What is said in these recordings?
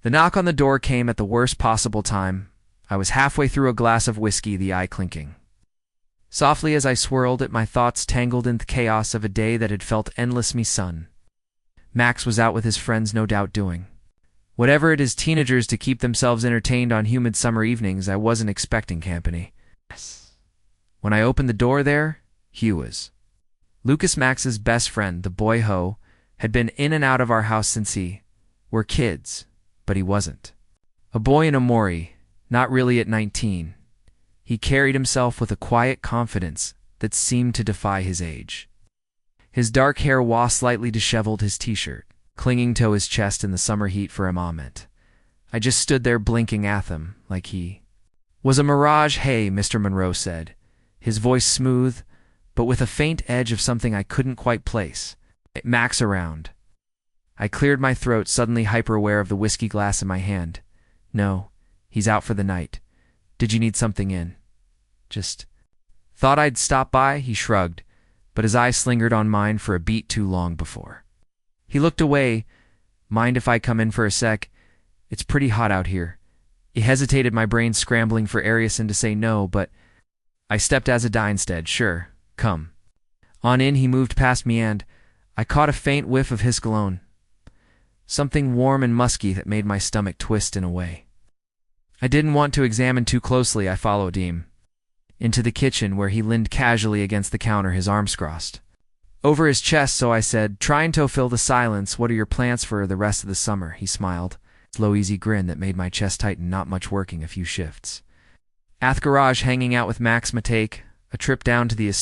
The knock on the door came at the worst possible time. I was halfway through a glass of whiskey, the eye clinking. Softly as I swirled it, my thoughts tangled in the chaos of a day that had felt endless me sun. Max was out with his friends, no doubt doing whatever it is teenagers to keep themselves entertained on humid summer evenings. I wasn't expecting company. When I opened the door there, Hugh was. Lucas, Max's best friend, the boy Ho, had been in and out of our house since were kids, but he wasn't. A boy in a Mori, not really at 19. He carried himself with a quiet confidence that seemed to defy his age. His dark hair was slightly disheveled, his t-shirt clinging to his chest in the summer heat for a moment. I just stood there blinking at him like he was a mirage. "Hey," Mr. Monroe said, his voice smooth, but with a faint edge of something I couldn't quite place. "Max around?" I cleared my throat, suddenly hyper-aware of the whiskey glass in my hand. "No, he's out for the night. Did you need something in?" "Just thought I'd stop by," he shrugged, but his eyes lingered on mine for a beat too long before he looked away. "Mind if I come in for a sec? It's pretty hot out here." He hesitated, my brain scrambling for Ariason to say no, but I stepped as a die instead. "Sure, come on in." He moved past me and I caught a faint whiff of his cologne, something warm and musky that made my stomach twist in a way I didn't want to examine too closely. I followed him into the kitchen, where he leaned casually against the counter, his arms crossed over his chest. So I said, trying to fill the silence, "What are your plans for the rest of the summer?" He smiled, a slow, easy grin that made my chest tighten. "Not much, working a few shifts at the garage, hanging out with Max. Matake a trip down to the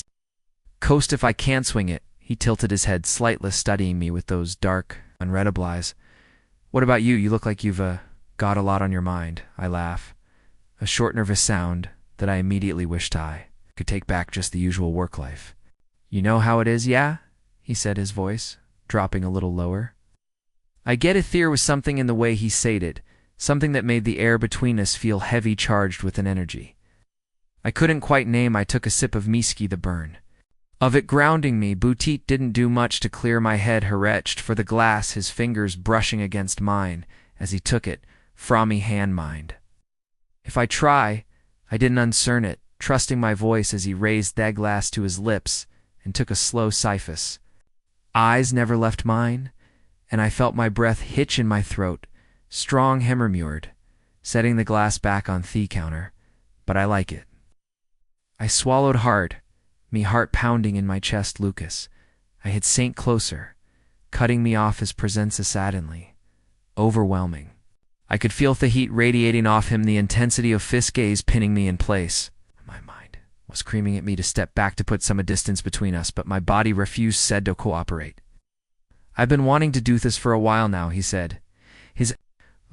coast if I can swing it." He tilted his head slightly, studying me with those dark, unreadable eyes. "What about you? You look like you've got a lot on your mind." I laugh, a short, nervous sound that I immediately wished I could take back. "Just the usual work life. You know how it is, yeah?" he said, his voice dropping a little lower. I get it. There was something in the way he said it, something that made the air between us feel heavy, charged with an energy I couldn't quite name. I took a sip of whiskey, the burn of it grounding me. Boutique didn't do much to clear my head. He reached for the glass, his fingers brushing against mine as he took it from me hand. Mind if I try? I didn't uncertain it, trusting my voice as he raised that glass to his lips and took a slow siphus. Eyes never left mine, and I felt my breath hitch in my throat, strong, hemorrhaged, setting the glass back on the counter. "But I like it." I swallowed hard, me heart pounding in my chest. Lucas, I had sank closer, cutting me off, his presence suddenly overwhelming. I could feel the heat radiating off him, the intensity of his gaze pinning me in place. My mind was screaming at me to step back, to put some distance between us, but my body refused, said to cooperate. "I've been wanting to do this for a while now," he said, his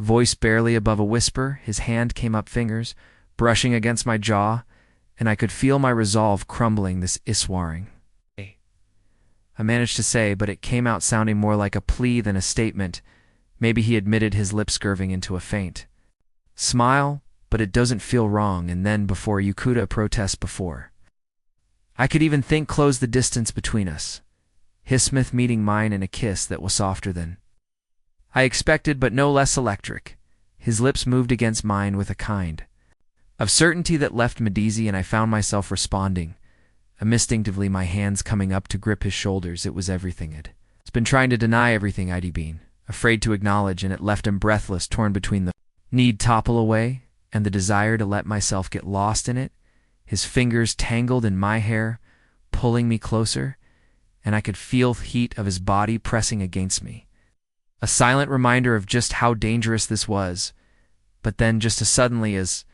voice barely above a whisper. His hand came up, fingers brushing against my jaw, and I could feel my resolve crumbling. "This is swearing," I managed to say, but it came out sounding more like a plea than a statement. Maybe he admitted, his lips curving into a faint smile. "But it doesn't feel wrong." And then, before you could protest, before I could even think, close the distance between us, his Smith meeting mine in a kiss that was softer than I expected, but no less electric. His lips moved against mine with a kind of certainty that left me dizzy, and I found myself responding instinctively, my hands coming up to grip his shoulders. It was everything I'd been trying to deny, everything I'd been afraid to acknowledge, and it left him breathless, torn between the need to topple away and the desire to let myself get lost in it. His fingers tangled in my hair, pulling me closer, and I could feel the heat of his body pressing against me. A silent reminder of just how dangerous this was. But then, just as suddenly as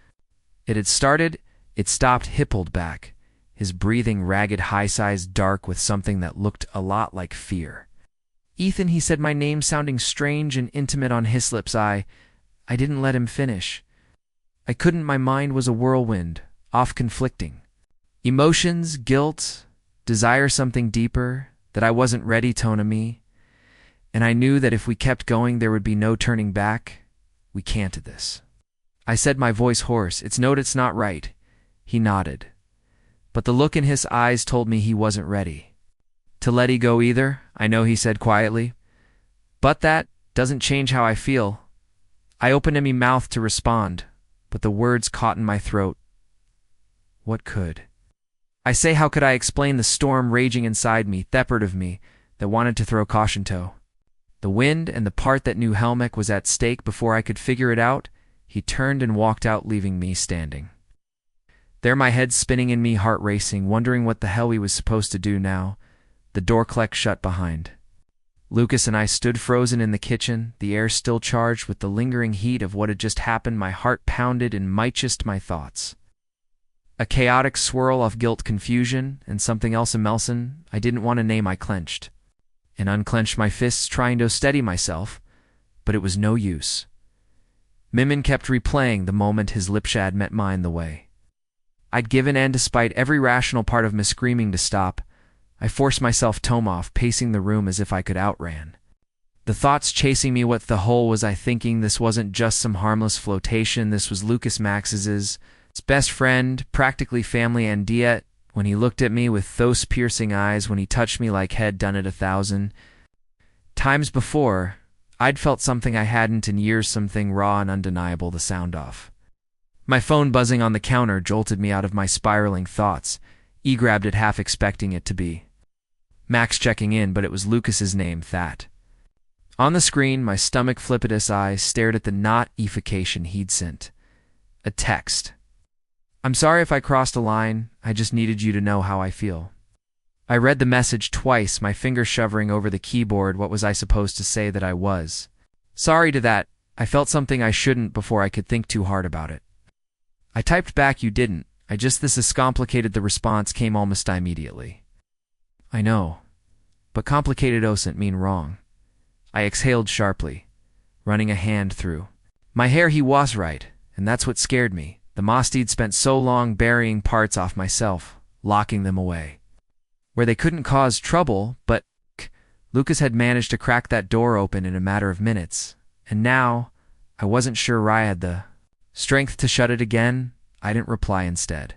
it had started, it stopped. He pulled back, his breathing ragged, high-sized, dark, with something that looked a lot like fear. "Ethan," he said, my name sounding strange and intimate on his lips. I didn't let him finish. I couldn't. My mind was a whirlwind, off conflicting emotions, guilt, desire, something deeper that I wasn't ready to me. And I knew that if we kept going, there would be no turning back. "We can't do this," I said, my voice hoarse. "It's not right." He nodded, but the look in his eyes told me he wasn't ready to let it go either. "I know," he said quietly, "but that doesn't change how I feel." I opened me mouth to respond, but the words caught in my throat. What could? I say, how could I explain the storm raging inside me, thepard of me, that wanted to throw caution to? The wind and the part that knew Helmek was at stake. Before I could figure it out, he turned and walked out, leaving me standing. There, my head spinning and me heart racing, wondering what the hell he was supposed to do now. The door clicked shut behind. Lucas and I stood frozen in the kitchen, the air still charged with the lingering heat of what had just happened. My heart pounded and might my thoughts. A chaotic swirl of guilt, confusion, and something else Melson I didn't want to name. I clenched and unclenched my fists, trying to steady myself, but it was no use. Mimmin kept replaying the moment his lipshad met mine the way I'd given, and despite every rational part of me screaming to stop, I forced myself off, pacing the room as if I could outran the thoughts chasing me. What the hell was I thinking? This wasn't just some harmless flotation. This was Lucas Max's best friend, practically family, and yet, when he looked at me with those piercing eyes, when he touched me like he'd done it 1,000 times before, I'd felt something I hadn't in years, something raw and undeniable. The sound off. My phone buzzing on the counter jolted me out of my spiraling thoughts. E grabbed it, half expecting it to be Max checking in, but it was Lucas's name, That. On the screen, my stomach flipped as I stared at the notification he'd sent. A text. I'm sorry if I crossed a line, I just needed you to know how I feel. I read the message twice, my finger shoving over the keyboard. What was I supposed to say? That I was sorry to that. I felt something I shouldn't before I could think too hard about it. I typed back, you didn't. This is complicated. The response came almost immediately. I know, but complicated doesn't mean wrong. I exhaled sharply, running a hand through my hair. He was right, and that's what scared me. The Mostid spent so long burying parts off myself, locking them away where they couldn't cause trouble, but Lucas had managed to crack that door open in a matter of minutes, and now I wasn't sure I had the strength to shut it again. I didn't reply. Instead,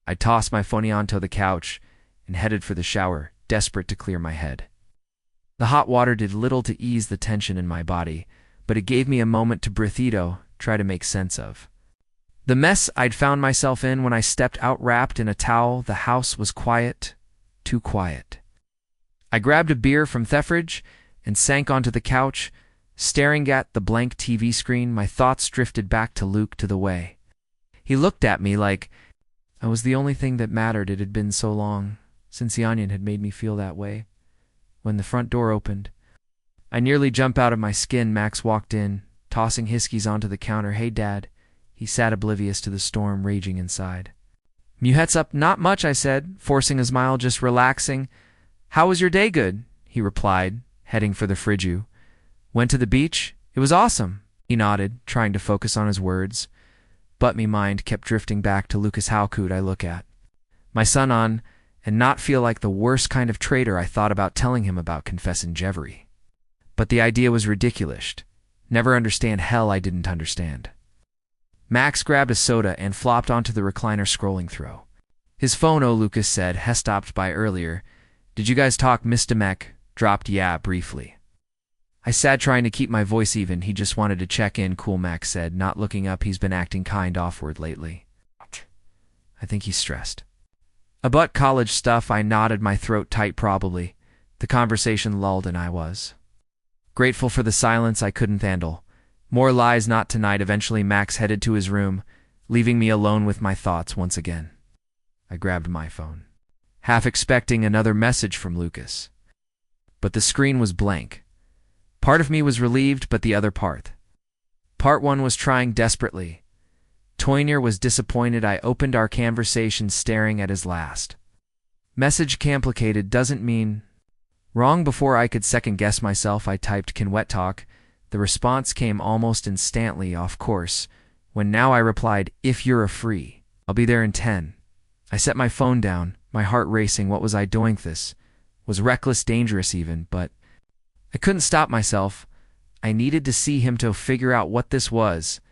I tossed my phone onto the couch and headed for the shower, desperate to clear my head. The hot water did little to ease the tension in my body, but it gave me a moment to breathe, try to make sense of the mess I'd found myself in. When I stepped out wrapped in a towel, the house was quiet, too quiet. I grabbed a beer from the fridge and sank onto the couch, staring at the blank TV screen. My thoughts drifted back to Luke, to the way he looked at me like I was the only thing that mattered. It had been so long since the onion had made me feel that way. When the front door opened, I nearly jumped out of my skin. Max walked in, tossing Hiskies onto the counter. Hey, Dad. He sat oblivious to the storm raging inside. "You heads up?" "Not much," I said, forcing a smile, "just relaxing." "How was your day?" "Good," he replied, heading for the fridge. "Went to the beach?" "It was awesome," he nodded, trying to focus on his words. But me mind kept drifting back to Lucas. How could I look at my son on and not feel like the worst kind of traitor? I thought about telling him about confessing Jevery, but the idea was ridiculous. Never understand hell I didn't understand. Max grabbed a soda and flopped onto the recliner, scrolling through his phone. "Oh," Lucas said, "he stopped by earlier. Did you guys talk?" Mr. Mech dropped, "Yeah, briefly." I sat, trying to keep my voice even. "He just wanted to check in." "Cool," Max said, not looking up. "He's been acting kind awkward lately. I think he's stressed." "About college stuff?" I nodded, my throat tight. "Probably." The conversation lulled and I was grateful for the silence I couldn't handle. More lies, not tonight. Eventually Max headed to his room, leaving me alone with my thoughts once again. I grabbed my phone, half expecting another message from Lucas. But the screen was blank. Part of me was relieved, but the other part. Part one was trying desperately. Toyner was disappointed. I opened our conversation, staring at his last message. "Complicated doesn't mean wrong." Before I could second-guess myself, I typed, "Can wet talk?" The response came almost instantly, "Of course." When now I replied, "If you're free, I'll be there in 10. I set my phone down, my heart racing. What was I doing? This was reckless, dangerous even, but I couldn't stop myself. I needed to see him to figure out what this was,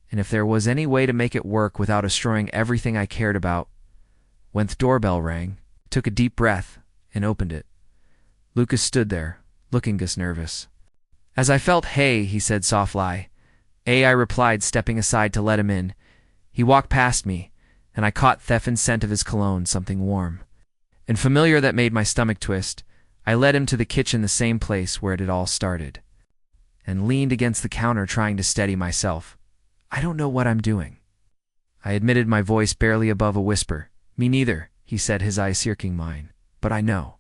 and if there was any way to make it work without destroying everything I cared about. When the doorbell rang, I took a deep breath and opened it. Lucas stood there, looking just nervous. As I felt, "Hey," he said softly, I replied, stepping aside to let him in. He walked past me, and I caught Thefan's scent of his cologne, something warm and familiar that made my stomach twist. I led him to the kitchen, the same place where it had all started, and leaned against the counter trying to steady myself. I don't know what I'm doing, I admitted, my voice barely above a whisper. Me neither, he said, his eyes searching mine. But I know.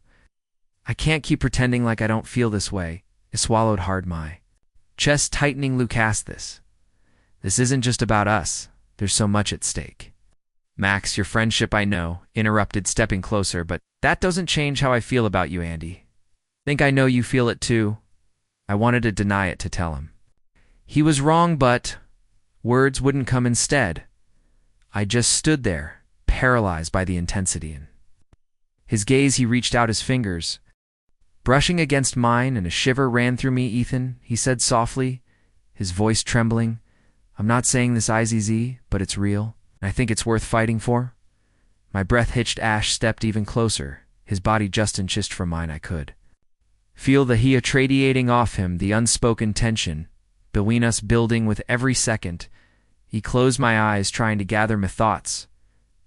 I can't keep pretending like I don't feel this way. I swallowed hard, my chest tightening. Lucas, this isn't just about us. There's so much at stake. Max, your friendship, I know, interrupted, stepping closer, but that doesn't change how I feel about you, Andy. Think I know you feel it too. I wanted to deny it, to tell him he was wrong, but words wouldn't come. Instead, I just stood there, paralyzed by the intensity in his gaze. He reached out his fingers, brushing against mine, and a shiver ran through me. Ethan, he said softly, his voice trembling, I'm not saying this easy, but it's real. I think it's worth fighting for. My breath hitched. Ash stepped even closer, his body just inches from mine. I could feel the heat radiating off him, the unspoken tension between us building with every second. He closed my eyes, trying to gather my thoughts,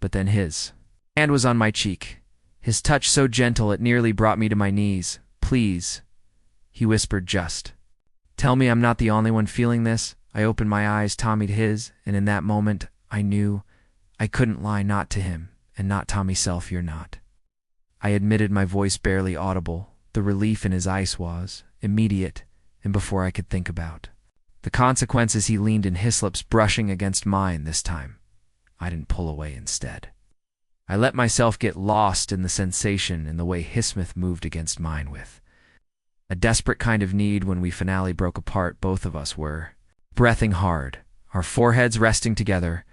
but then his hand was on my cheek, his touch so gentle it nearly brought me to my knees. Please, he whispered, just tell me I'm not the only one feeling this. I opened my eyes, Tommy, to his, and in that moment I knew I couldn't lie, not to him, and not to myself. You're not, I admitted, my voice barely audible. The relief in his eyes was immediate, and before I could think about the consequences, he leaned in, his lips brushing against mine. This time, I didn't pull away. Instead, I let myself get lost in the sensation and the way his mouth moved against mine with a desperate kind of need. When we finally broke apart, both of us were breathing hard, our foreheads resting together.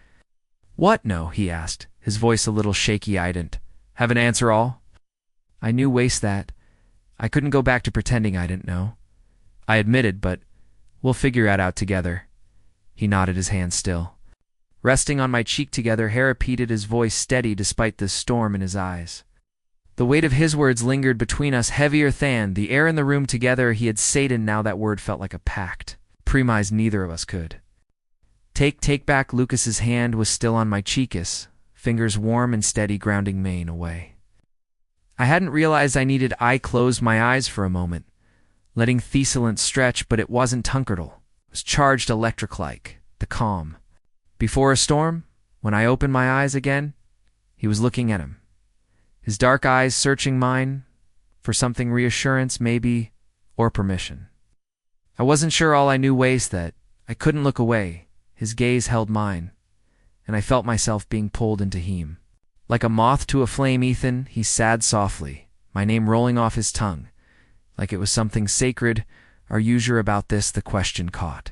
What? No, he asked, his voice a little shaky. I didn't have an answer all. I knew waste that. I couldn't go back to pretending I didn't know, I admitted, but we'll figure it out together. He nodded, his hand still resting on my cheek. Together, he repeated, his voice steady despite the storm in his eyes. The weight of his words lingered between us, heavier than the air in the room. Together he had Satan. Now that word felt like a pact, premise neither of us could take back. Lucas's hand was still on my cheek, his fingers warm and steady, grounding mine away. I hadn't realized I needed. I closed my eyes for a moment, letting Thessalent stretch, but it wasn't Tunkertle. It was charged electric-like, the calm before a storm. When I opened my eyes again, he was looking at him, his dark eyes searching mine for something, reassurance maybe, or permission. I wasn't sure. All I knew was that I couldn't look away. His gaze held mine, and I felt myself being pulled into him. Like a moth to a flame. Ethan, he said softly, my name rolling off his tongue, like it was something sacred. Are you sure about this? The question caught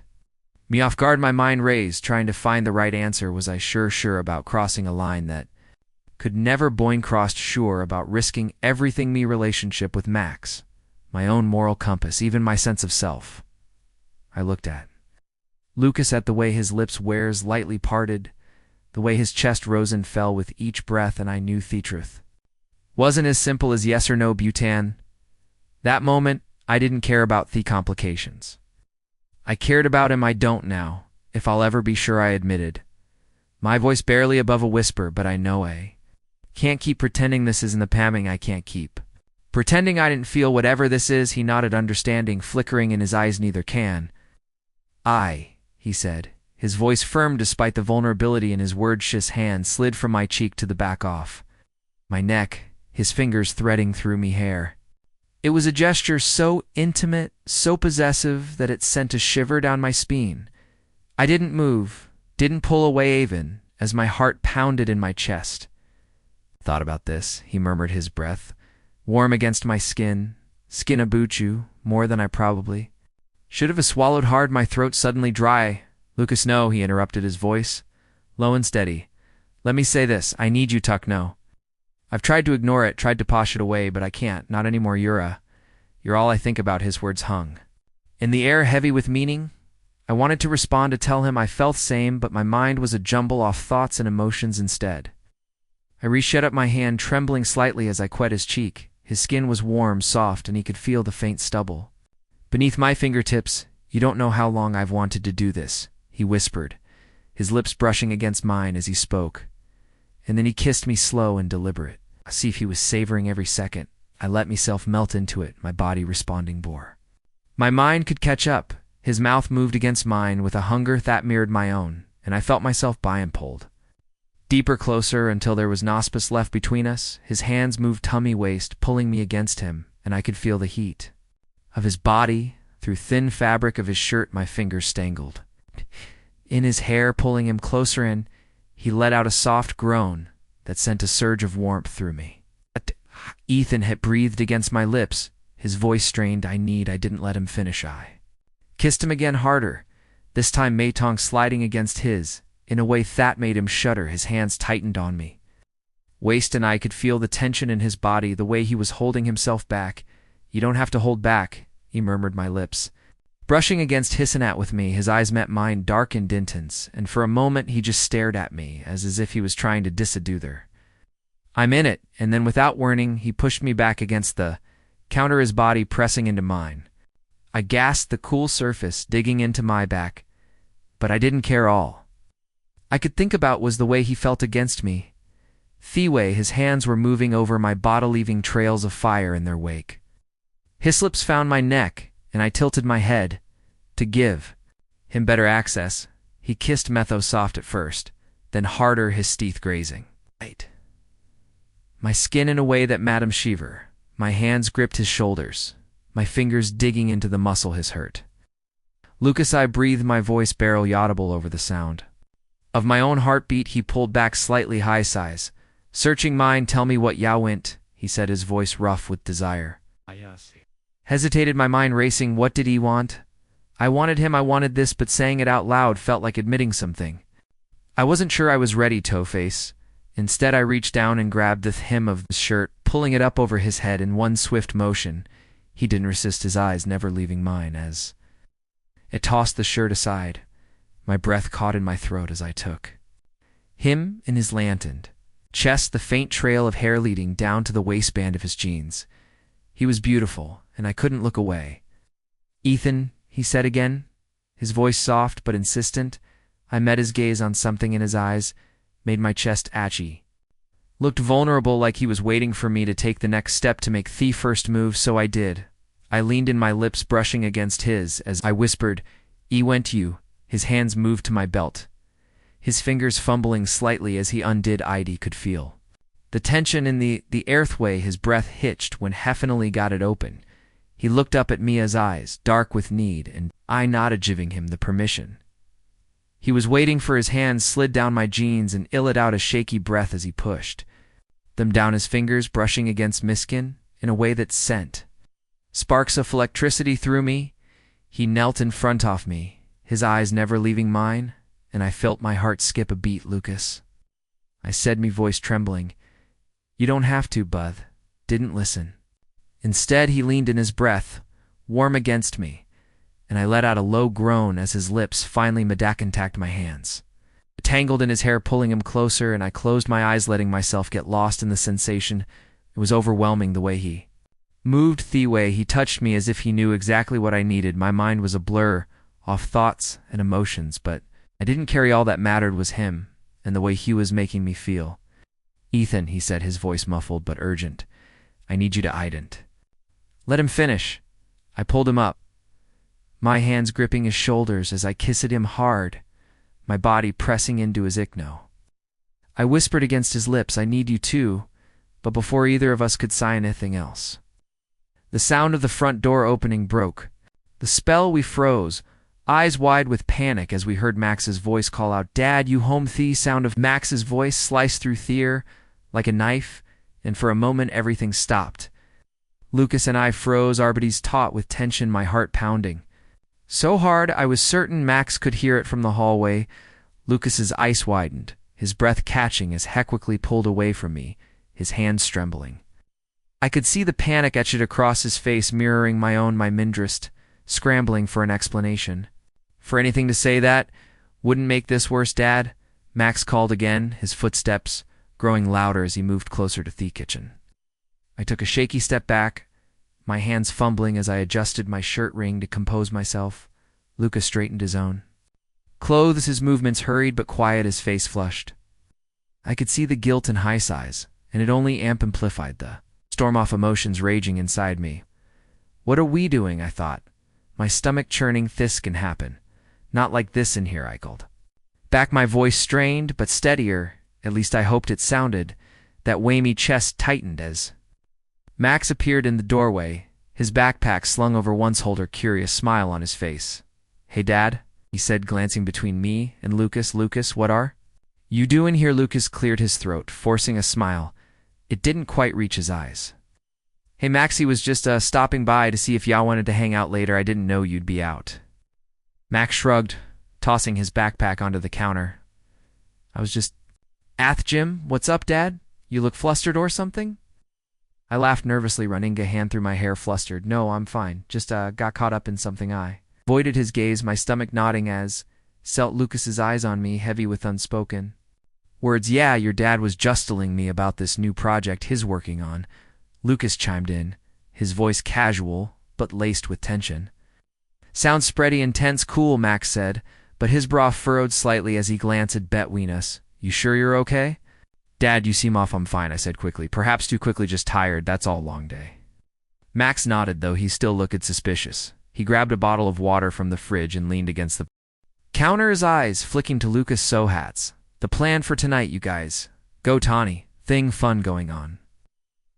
me off guard, my mind raised, trying to find the right answer. Was I sure about crossing a line that could never be crossed? Sure about risking everything, me relationship with Max, my own moral compass, even my sense of self. I looked at Lucas, at the way his lips were lightly parted, the way his chest rose and fell with each breath, and I knew the truth wasn't as simple as yes or no, Butan. That moment, I didn't care about the complications. I cared about him. I don't now, if I'll ever be sure, I admitted, my voice barely above a whisper. But I know I can't keep pretending. This isn't the pamming. I can't keep pretending I didn't feel whatever this is. He nodded, understanding flickering in his eyes. Neither can I, he said, his voice firm despite the vulnerability in his words. His hand slid from my cheek to the back off my neck, his fingers threading through me hair. It was a gesture so intimate, so possessive, that it sent a shiver down my spine. I didn't move, didn't pull away, even as my heart pounded in my chest. Thought about this, he murmured, his breath warm against my skin about you, more than I probably should have. Swallowed hard, my throat suddenly dry. Lucas, no, he interrupted, his voice low and steady. Let me say this, I need you, Tuck, no. I've tried to ignore it, tried to posh it away, but I can't, not anymore. You're all I think about. His words hung in the air, heavy with meaning. I wanted to respond, to tell him I felt same, but my mind was a jumble of thoughts and emotions instead. I reached up my hand, trembling slightly as I wet his cheek. His skin was warm, soft, and he could feel the faint stubble beneath my fingertips. You don't know how long I've wanted to do this, he whispered, his lips brushing against mine as he spoke. And then he kissed me slow and deliberate. I see if he was savoring every second. I let myself melt into it, my body responding bore. My mind could catch up. His mouth moved against mine with a hunger that mirrored my own, and I felt myself pulled. Deeper, closer, until there was no space left between us. His hands moved tummy-waist, pulling me against him, and I could feel the heat of his body. Through thin fabric of his shirt, my fingers stangled. In his hair, pulling him closer in, he let out a soft groan that sent a surge of warmth through me. Ethan had breathed against my lips, his voice strained. I didn't let him finish. I kissed him again, harder, this time my tongue sliding against his, in a way that made him shudder. His hands tightened on me waist, and I could feel the tension in his body, the way he was holding himself back. You don't have to hold back, he murmured, my lips brushing against his at with me. His eyes met mine, dark and intense, and for a moment he just stared at me, as if he was trying to dissoother. I'm in it, and then without warning, he pushed me back against the counter, his body pressing into mine. I gasped, the cool surface digging into my back, but I didn't care. All I could think about was the way he felt against me. The way his hands were moving over my body, leaving trails of fire in their wake. His lips found my neck, and I tilted my head to give him better access. He kissed Metho soft at first, then harder, his teeth grazing my skin in a way that made him shiver. My hands gripped his shoulders, my fingers digging into the muscle his hurt. Lucas, I breathed, my voice barely audible over the sound of my own heartbeat. He pulled back slightly, high sighs, searching mine. Tell me what ya went, he said, his voice rough with desire. Hesitated, my mind racing. What did he want? I wanted him, I wanted this, but saying it out loud felt like admitting something. I wasn't sure I was ready, Toe-Face. Instead, I reached down and grabbed the hem of his shirt, pulling it up over his head in one swift motion. He didn't resist, his eyes never leaving mine as it tossed the shirt aside. My breath caught in my throat as I took him in his lanterned chest, the faint trail of hair leading down to the waistband of his jeans. He was beautiful, and I couldn't look away. Ethan, he said again, his voice soft but insistent. I met his gaze on something in his eyes, made my chest itchy. Looked vulnerable, like he was waiting for me to take the next step, to make the first move, so I did. I leaned in, my lips brushing against his as I whispered, went you. His hands moved to my belt, his fingers fumbling slightly as he undid. I could feel the tension in the earthway. His breath hitched when Heffinally got it open. He looked up at me, his eyes dark with need, and I nodded, giving him the permission. He was waiting, for his hands slid down my jeans and let out a shaky breath as he pushed them down, his fingers brushing against my skin in a way that sent sparks of electricity through me. He knelt in front of me, his eyes never leaving mine, and I felt my heart skip a beat. Lucas, I said, me voice trembling, you don't have to, bud. Didn't listen. Instead, he leaned in, his breath warm against me, and I let out a low groan as his lips finally contact my hands, tangled in his hair, pulling him closer, and I closed my eyes, letting myself get lost in the sensation. It was overwhelming, the way he moved, the way he touched me, as if he knew exactly what I needed. My mind was a blur off thoughts and emotions, but I didn't carry. All that mattered was him and the way he was making me feel. Ethan, he said, his voice muffled but urgent, I need you to ident. Let him finish. I pulled him up, my hands gripping his shoulders as I kissed him hard, my body pressing into his ichno. I whispered against his lips, I need you too, but before either of us could say anything else, the sound of the front door opening broke the spell. We froze, eyes wide with panic, as we heard Max's voice call out, Dad, you home? The sound of Max's voice sliced through Thier like a knife, and for a moment everything stopped. Lucas and I froze, our bodies taut with tension, my heart pounding so hard I was certain Max could hear it from the hallway. Lucas's eyes widened, his breath catching as he quickly pulled away from me, his hands trembling. I could see the panic etched across his face, mirroring my own, my mindrest, scrambling for an explanation. For anything to say that wouldn't make this worse, Dad, Max called again, his footsteps growing louder as he moved closer to the kitchen. I took a shaky step back, my hands fumbling as I adjusted my shirt ring to compose myself. Lucas straightened his own clothes, his movements hurried but quiet, his face flushed. I could see the guilt in high sighs, and it only amplified the storm of emotions raging inside me. What are we doing, I thought. My stomach churning. This can happen. Not like this in here, I called. Back, my voice strained, but steadier, at least I hoped it sounded. That whammy chest tightened as Max appeared in the doorway, his backpack slung over one shoulder, curious smile on his face. Hey, Dad, he said, glancing between me and Lucas. Lucas, what are you doing here? Lucas cleared his throat, forcing a smile. It didn't quite reach his eyes. Hey, Maxie was just stopping by to see if y'all wanted to hang out later. I didn't know you'd be out. Max shrugged, tossing his backpack onto the counter. I was just... Jim, what's up, Dad? You look flustered or something? I laughed nervously, running a hand through my hair. Flustered? No, I'm fine. Just got caught up in something. I avoided his gaze, my stomach nodding as felt Lucas's eyes on me, heavy with unspoken words. Yeah, your dad was just telling me about this new project he's working on. Lucas chimed in, his voice casual but laced with tension. Sounds spready, intense. Cool, Max said, but his brow furrowed slightly as he glanced between us. You sure you're okay? Dad, you seem off. I'm fine, I said quickly. Perhaps too quickly, just tired, that's all. Long day. Max nodded, though he still looked suspicious. He grabbed a bottle of water from the fridge and leaned against the counter, his eyes flicking to Lucas. So hats. The plan for tonight, you guys. Go Tawny. Thing fun going on.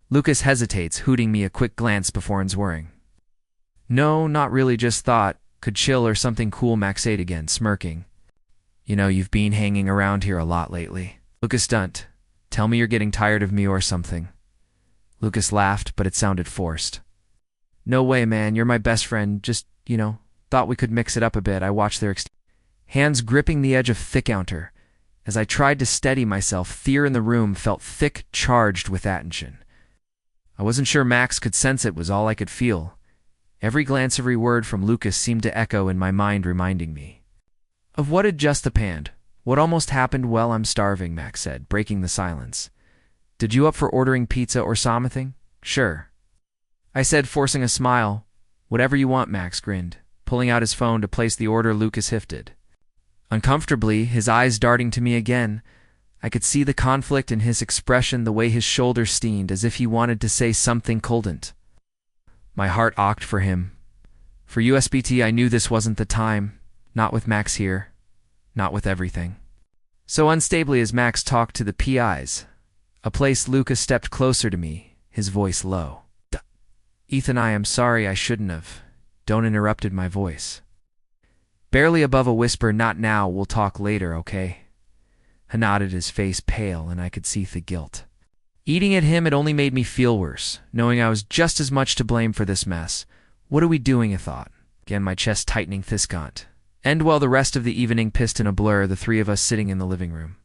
Lucas hesitates, hooting me a quick glance before answering. No, not really, just thought. Could chill or something. Cool, Max said again, smirking. You know, you've been hanging around here a lot lately. Lucas dunked. Tell me you're getting tired of me or something. Lucas laughed, but it sounded forced. No way, man, you're my best friend. Just, thought we could mix it up a bit. I watched their hands gripping the edge of thick counter. As I tried to steady myself, fear in the room felt thick, charged with attention. I wasn't sure Max could sense it, was all I could feel. Every glance, every word from Lucas seemed to echo in my mind, reminding me of what had just happened. What almost happened. Well, I'm starving, Max said, breaking the silence. Did you up for ordering pizza or something? Sure, I said, forcing a smile. Whatever you want, Max grinned, pulling out his phone to place the order. Lucas hifted uncomfortably, his eyes darting to me again. I could see the conflict in his expression, the way his shoulders steamed, as if he wanted to say something couldn't. My heart ached for him. For USBT, I knew this wasn't the time. Not with Max here. Not with everything. So unstably as Max talked to the PIs. A place. Lucas stepped closer to me, his voice low. Ethan, I am sorry, I shouldn't have. Don't interrupted my voice. Barely above a whisper. Not now, we'll talk later, okay? He nodded, his face pale, and I could see the guilt eating at him. It only made me feel worse, knowing I was just as much to blame for this mess. What are we doing, I thought, again my chest tightening. Thiskant. And while the rest of the evening pissed in a blur, the three of us sitting in the living room,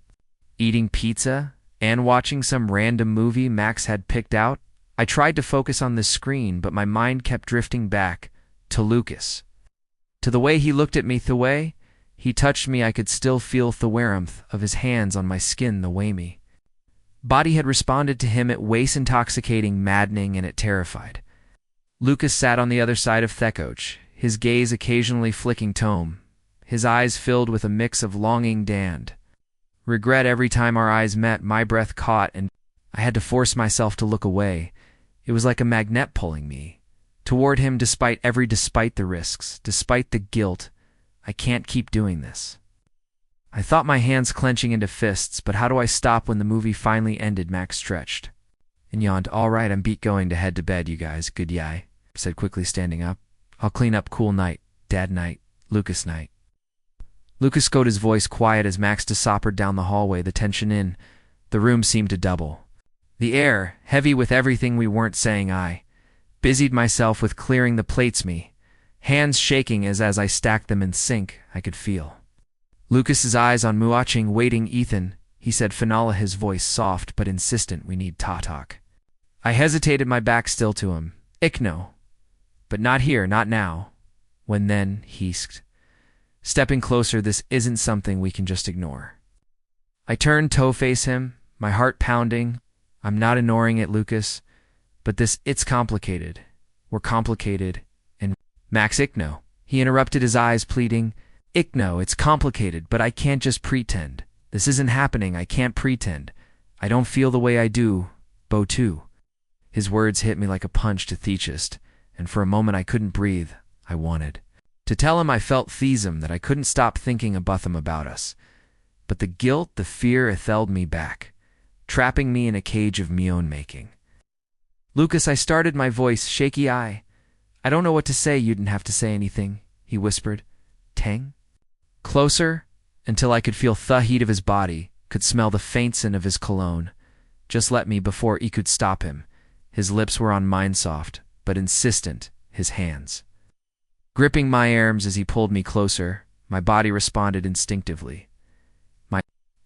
eating pizza and watching some random movie Max had picked out. I tried to focus on the screen, but my mind kept drifting back to Lucas, to the way he looked at me, the way he touched me. I could still feel the warmth of his hands on my skin, the way me body had responded to him. It was intoxicating, maddening, and it terrified. Lucas sat on the other side of Thekoch, his gaze occasionally flicking Tome, his eyes filled with a mix of longing and regret. Every time our eyes met, my breath caught, and I had to force myself to look away. It was like a magnet pulling me toward him, despite the risks, despite the guilt. I can't keep doing this. I thought, my hands clenching into fists, but how do I stop when the movie finally ended? Max stretched and yawned. All right, I'm going to head to bed, you guys. Good yai, said quickly, standing up. I'll clean up. Cool night, Dad night, Lucas night. Lucas got his voice quiet as Max disappeared down the hallway, the tension in the room seemed to double. The air, heavy with everything we weren't saying. I busied myself with clearing the plates, me hands shaking as I stacked them in sink. I could feel Lucas's eyes on me watching. Waiting, Ethan, he said, finale, his voice soft but insistent. We need to talk. I hesitated, my back still to him. No. But not here, not now. When then, he stepping closer. This isn't something we can just ignore. I turned to face him, my heart pounding. I'm not ignoring it, Lucas, but it's complicated. We're complicated. And Max, no. He interrupted, his eyes pleading. Ick no, it's complicated, but I can't just pretend. This isn't happening, I can't pretend. I don't feel the way I do, Bo too. His words hit me like a punch to Theachist, and for a moment I couldn't breathe. I wanted to tell him I felt Theism, that I couldn't stop thinking Abutham about us. But the guilt, the fear held me back, trapping me in a cage of me own making. Lucas, I started, my voice shaky. I don't know what to say. You didn't have to say anything, he whispered. Tang? Closer, until I could feel the heat of his body, could smell the faint scent of his cologne. Just let me before he could stop him. His lips were on mine, soft, but insistent, his hands gripping my arms as he pulled me closer. My body responded instinctively. My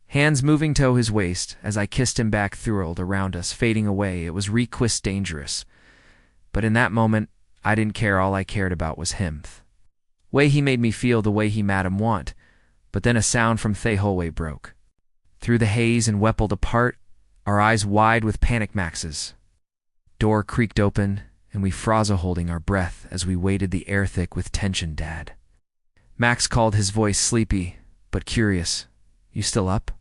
hands moving to his waist as I kissed him back, thrilled around us, fading away. It was request dangerous. But in that moment, I didn't care. All I cared about was him. Way he made me feel, the way he made him want. But then a sound from the hallway broke through the haze and wept apart, our eyes wide with panic maxes. Door creaked open, and we froze, holding our breath as we waited, the air thick with tension. Dad. Max called, his voice sleepy but curious. You still up?